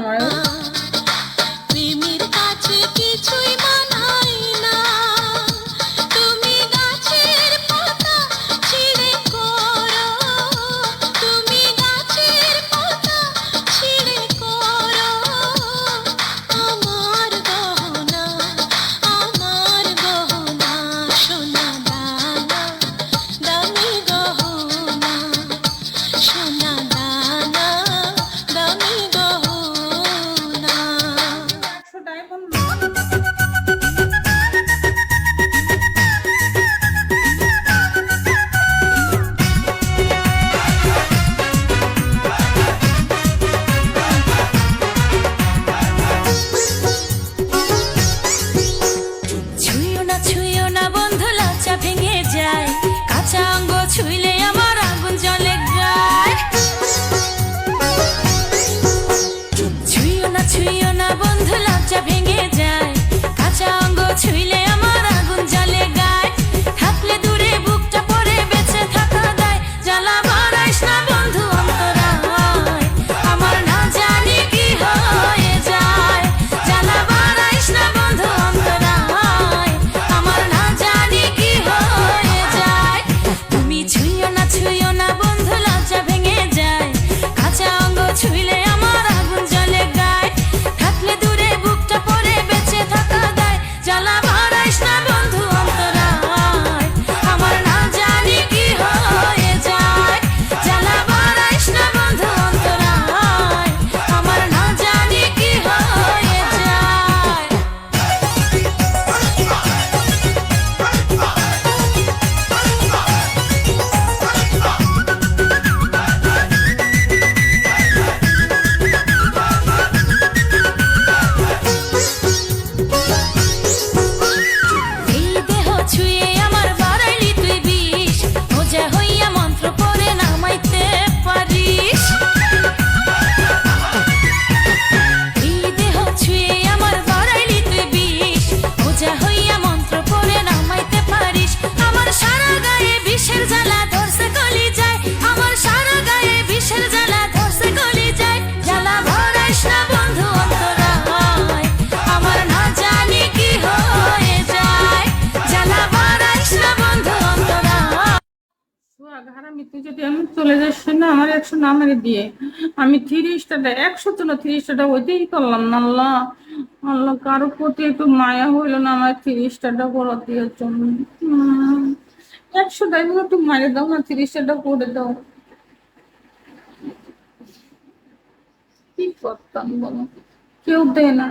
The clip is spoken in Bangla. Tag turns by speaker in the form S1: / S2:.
S1: আমার।
S2: প্রেমের কাছে কিছুই মানাই না, তুমি গাছের পাতা ছিঁড়ে করো, তুমি গাছের পাতা ছিঁড়ে করো আমার গহনা, আমার গহনা, সোনা দানা দামি গহনা, সোনা দানা দামি গহনা।
S1: 100 ডায়মন্ড
S2: ছুঁয়ো না বন্ধু, লজ্জা ভেঙে যায়, কাঁচা অঙ্গ ছুঁইলে আমার আগুন জ্বলে গায়। ছুঁয়ো না বন্ধু, লজ্জা ভেঙে যায়, কাঁচা অঙ্গ ছুঁইলে আমার আগুন জ্বলে গায়। থাকলে দূরে বুকটা পরে বেঁচে থাকা দায়, জ্বালা বাড়াইস না বন্ধু অন্তরায়, আমার না জানি কি হয়ে যায়। জ্বালা বাড়াইস না বন্ধু অন্তরায়, আমার না জানি কি হয়ে যায়। তুমি ছুঁয়ো না বন্ধু, লজ্জা ভেঙে যায়, কাঁচা অঙ্গ ছুঁইলে আমার আগুন জ্বলে গায়। থাকলে দূরে বুকটা পরে বেঁচে থাকা দায়, জ্বালা বাড়াইস না বন্ধু অন্তরায়, আমার না জানি কি হয়ে যায়। জ্বালা বাড়াইস না বন্ধু অন্তরায়, আমার না জানি কি হয়ে যায়। এই দেহ ছুঁয়ে আমার বাড়াইলি তুই বিষ, ওজা হইয়া মন্ত্র পড়ে নামাইতে পারিস। এই দেহ ছুঁয়ে আমার বাড়াইলি তুই বিষ, ওজা হইয়া মন্ত্র পড়ে নামাইতে পারিস। আমার সারা গায়ে বিষের জ্বালা ধরছে গলি যায়, আমার সারা গায়ে বিষের জ্বালা ধরছে গলি যায়। জ্বালা ভরাইস না বন্ধু অন্তরায়, আমার না জানি কি হয়ে যায়। জ্বালা ভরাইস না বন্ধু অন্তরায়।
S1: সোহাগ হারামি, তুই যদি আমি চলে যাস না আমার 100 না মেরে দিয়ে, আমি 3 স্টারটা 100 তো না 3 স্টারটা ওইটাই করলাম না। আল্লাহ আল্লাহ, কারো প্রতি একটু মায়া হইলো না আমার 3 স্টারটা করে দেওয়ার জন্য। 100 ডায়মন্ড একটু মারে দাও না, 3 স্টারটা করে দাও। কি করতাম বলো, কেউ দেয় না।